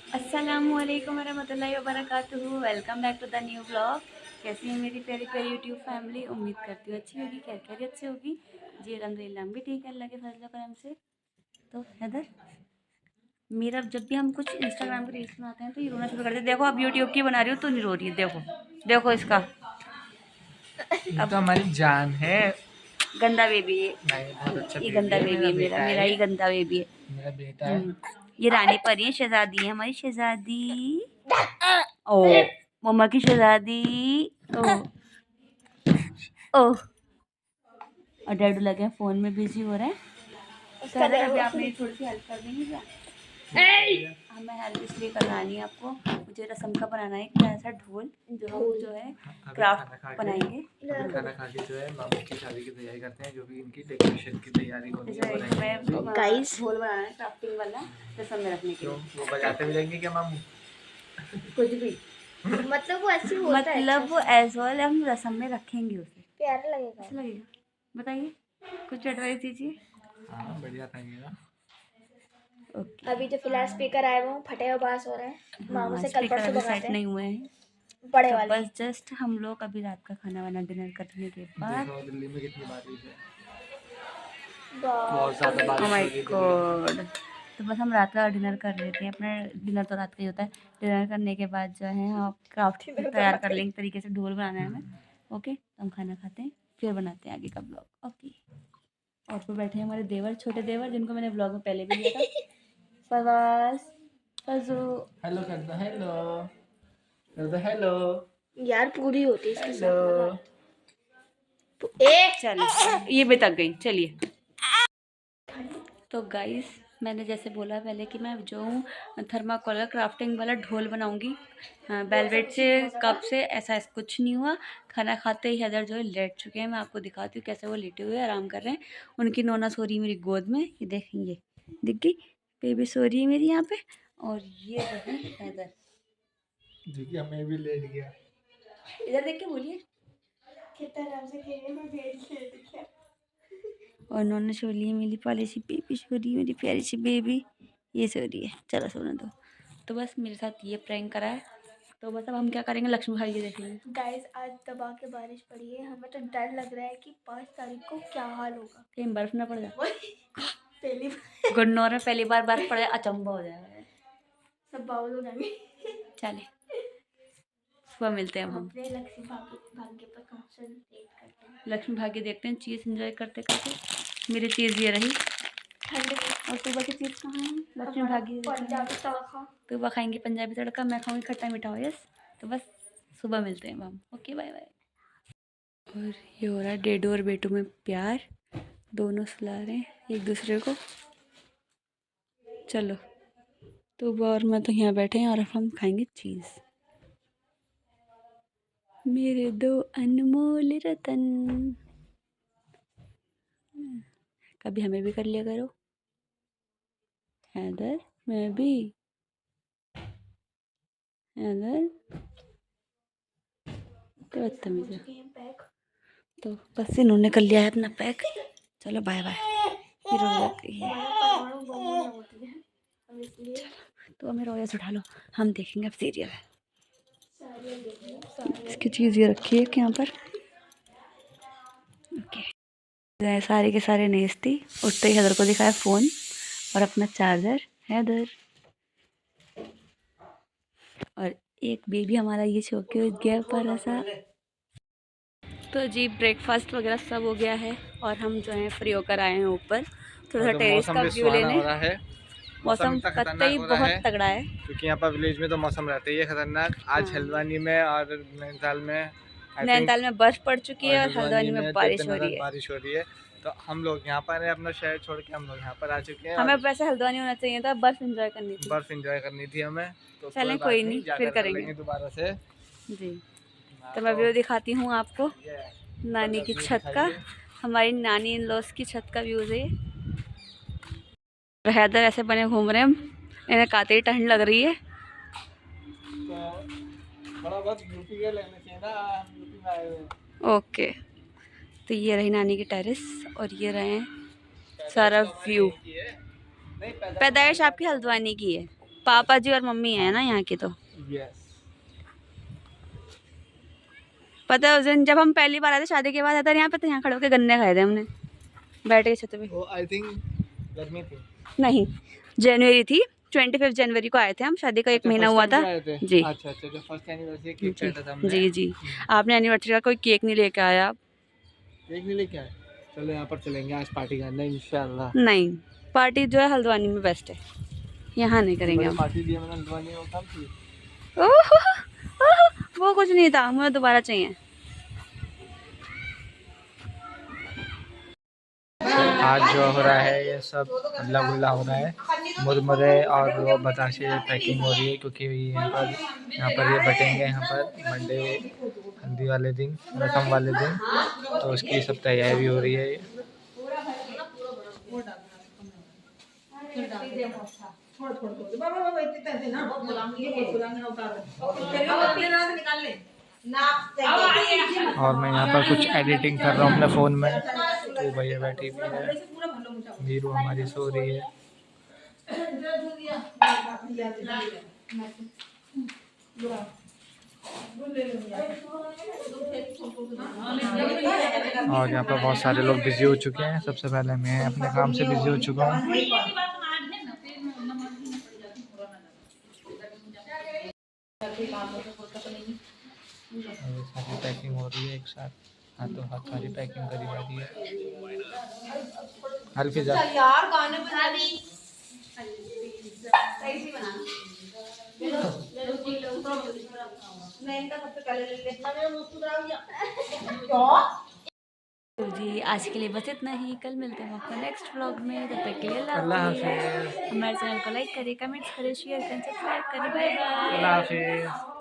अस्सलामुअलैकुम वरहमतुल्लाहि वबरकातुहू। Welcome back to the new blog. कैसी है मेरी प्यारी प्यारी यूट्यूब फैमिली। उम्मीद करती हूँ अच्छी होगी, खैर खैरियत से होगी। जी अल्हम्दुलिल्लाह हम भी ठीक है अल्लाह के फजल करम से। तो हैदर मेरा जब भी हम कुछ इंस्टाग्राम के रील्स बनाते हैं तो ये रोना शुरू कर देते। देखो अब यूट्यूब की बना रही हूँ तो नहीं रो रही है। देखो देखो इसका अब तो हमारी जान है। गंदा बेबी है। नहीं, बहुत अच्छा ये बेबी गंदा है, बेबी मेरा है, मेरा बेटा मेरा है। ही गंदा बेबी है। मेरा बेटा है। ये रानी परी है, शहजादी है हमारी शहजादी। ओ मम्मा की शहजादी। ओ ओह और डैडू लगे हैं फ़ोन में बिजी हो रहे हैं। सर अभी आप मेरी थोड़ी सी हेल्प कर देंगे क्या? हमें हेल्प इसलिए करवानी है आपको। मुझे रसम का बनाना है एक ऐसा ढोल जो हम जो है क्राफ्ट बनाएंगे। खाना खा के जो है मामू की शादी की तैयारी करते हैं, जो भी इनकी डेकोरेशन की तैयारी होनी है। हमें गाइस ढोल बनाना है क्राफ्टिंग वाला रसम में रखने के लिए। वो बजाते भी रहेंगे क्या मामू? कुछ भी मतलब वो ऐसे होता है, मतलब वो एज वेल हम रसम में रखेंगे उसे। प्यारा लगेगा। अच्छा लगेगा। बताइए कुछ एडवाइस दीजिए। हाँ, बढ़िया था ये ना। ओके। अभी जो फिलहाल स्पीकर आए वो फटे हुए बांस हो रहे हैं। मामू हाँ से कल स्पीकर परसों अभी मंगाते सेट हैं नहीं हुए हैं। बड़े तो वाले। बस जस्ट हम लोग अभी रात का खाना वाना डिनर करने के बाद देखो दिल्ली में कितनी बारिश है, वाह, बहुत ज्यादा ओह बारिश हो माय रही है दिल्ली में। गॉड। तो बस हम रात का डिनर कर लेते हैं अपना। डिनर तो रात का ही होता है। डिनर करने के बाद जो है हम क्राफ्ट डिनर तो तैयार रात कर का ही। लेंगे तरीके से। ढोल बनाना है हमें। ओके तो हम खाना खाते हैं फिर बनाते हैं आगे का ब्लॉग। ओके। और फिर बैठे हैं हमारे देवर, छोटे देवर, जिनको मैंने ब्लॉग में पहले भी लिया था। फवाज फजू। हेलो कर दो, हेलो कर दो, हेलो यार पूरी होती है इसके हेलो। साथ। ए चलिए ये भी तक गई। चलिए तो गाइस मैंने जैसे बोला पहले कि मैं जो हूँ थर्माकोल क्राफ्टिंग वाला ढोल बनाऊंगी वेलवेट से। कब से ऐसा कुछ नहीं हुआ। खाना खाते ही हैदर जो है लेट चुके हैं। मैं आपको दिखाती हूँ कैसे वो लेटे हुए आराम कर रहे हैं। उनकी नोना सो रही है मेरी गोद में। ये देखेंगे दिख गई बेबी सो रही है मेरी यहाँ पे। और ये जो है हैदर जो कि हमें भी लेट गया। इधर देख के बोलिए। कितना आराम से खेल रहे हैं, भेड़ खेल रही है। और नोना सो रही है मेरी पाली सी बेबी सो रही है मेरी प्यारी सी बेबी। ये सो रही है चलो सोने दो। तो बस मेरे साथ ये प्रैंक करा है। तो बस अब हम क्या करेंगे लक्ष्मी भाई जी देखेंगे। गाइस आज दबा के बारिश पड़ी है। हमें तो डर लग रहा है कि 5 तारीख को क्या हाल होगा। कहीं बर्फ ना पड़ जाए। पहली बार गुन्नौर में पहली बार बर्फ पड़ जाए अचंभा हो जाएगा। सब बाउल हो जाएंगे। चले सुबह मिलते हैं अब हम। अपने लक्ष्मी भाग्य पर कंसंट्रेट करते हैं। लक्ष्मी भाग्य देखते हैं चीज़ एंजॉय करते करते। मेरी चीज़ ये रही। ठंड में और सुबह की चीज़ कहाँ है? लक्ष्मी हमारा भाग्य पंजाबी तड़का। तो वह खाएंगे पंजाबी तड़का, मैं खाऊंगी खट्टा मीठा। यस तो बस सुबह मिलते हैं अब हम। Okay bye bye. और ये हो रहा है डेडू और बेटू में प्यार। दोनों सुला रहे हैं एक दूसरे को। चलो तो वो और मैं तो यहाँ बैठे हैं और अब हम खाएंगे चीज़। मेरे दो अनमोल रतन। कभी हमें भी कर लिया करो हैदर। मैं भी हैदर तो बदतमीज है। तो बस इन्होंने कर लिया है अपना पैक। चलो बाय बाय। ये रो जाती है। तो हमें रोया उठा लो। हम देखेंगे अब सीरियल। इसकी चीज़ ये रखी है यहाँ पर। ओके सारे के सारे नेस्ती उठते ही हैदर को दिखाया फ़ोन और अपना चार्जर। हैदर और एक बेबी हमारा ये छो के गया पर ऐसा। तो जी ब्रेकफास्ट वगैरह सब हो गया है और हम जो है फ्री होकर आए हैं ऊपर थोड़ा टेरेस का व्यू लेने। हो रहा है। मौसम इतना खतरनाक कतई हो रहा बहुत है तगड़ा है क्योंकि यहाँ पर विलेज में तो मौसम रहता ही है खतरनाक। आज हाँ। हल्द्वानी में और नैनीताल में आई थिंक, नैनीताल में बर्फ़ पड़ चुकी और है और हल्द्वानी हल्द्वानी में में बारिश हो रही तेज है। बारिश हो रही है। तो हम लोग यहाँ पर हैं, अपना शहर छोड़ के हम लोग यहाँ पर आ चुके हैं हमें और वैसे हल्द्वानी होना चाहिए था, बर्फ़ एंजॉय करनी थी। बर्फ एंजॉय करनी थी हमें। तो कोई चलें बात कोई नहीं, नहीं फिर जाकर कर करेंगे। लेंगे दोबारा से। जी हाँ, तो मैं व्यू दिखाती हूँ आपको ये ऊपर नानी का की व्यू छत का। दिखाइए। हमारी नानी इन लॉस की छत का व्यू है। तो हैदर ऐसे बने घूम रहे हैं हम। इन्हें काते ही ठंड लग रही है। तो थोड़ा बहुत यूपी के लेना चाहिए ना, हम यूपी में आए हुए हैं। ओके तो ये रही नानी की टेरेस और ये रहे पैदाइश सारा तो हमारी व्यू। यहीं की है। नहीं, पैदा तो पैदाइश हमारी आपकी हल्द्वानी की है पापा जी और मम्मी है ना यहाँ की तो। यस। पता है उस दिन जब हम पहली बार आए थे शादी के बाद आए थे यहाँ पे, तो यहाँ खड़े होकर गन्ने खाए थे हमने बैठ के छत पे। वो आई थिंक गर्मी थी। नहीं, जनवरी थी, 25 जनवरी को आए थे हम, शादी का 1 अच्छा, महीना first हुआ time था पे आए थे? जी। अच्छा अच्छा, जो फर्स्ट एनिवर्सरी केक काटा था हमने। जी जी। आपने एनिवर्सरी का कोई केक नहीं लेके आया आप? केक नहीं लेके आए? चलो यहाँ पर चलेंगे आज पार्टी करने इंशाल्लाह। नहीं, पार्टी जो है हल्द्वानी में बेस्ट है, यहाँ नहीं करेंगे हम। पार्टी दी मैंने हल्द्वानी में, कब थी? ओह, वो कुछ नहीं था, मुझे दोबारा चाहिए। आज जो हो रहा है ये सब हल्ला गुल्ला हो रहा है, मुरमुरे और वो बताशे पैकिंग हो रही है, क्योंकि यहाँ पर ये बटेंगे यहाँ पर मंडे हल्दी वाले दिन, रसम वाले दिन, तो उसकी सब तैयारी हो रही है। और मैं यहाँ पर कुछ एडिटिंग कर रहा हूँ अपने फ़ोन में, तो भैया बैठी हुई है, नीरू हमारी सो रही है। और यहाँ पर बहुत सारे लोग बिजी हो चुके हैं। सबसे पहले मैं अपने काम से बिजी हो चुका हूँ। सारी पैकिंग हो रही है एक साथ, हाथों हाथ सारी पैकिंग करी जा रही है। अलफिजा यार गाने बना दी तो जी आज के लिए बस इतना ही, कल मिलते हैं आपको नेक्स्ट व्लॉग में, तब तक के लिए अल्लाह हाफिज़। हमारे चैनल को लाइक करिए, कमेंट्स करिए, शेयर करें, सब्सक्राइब करें, बाय बाय। अल्लाह हाफिज़।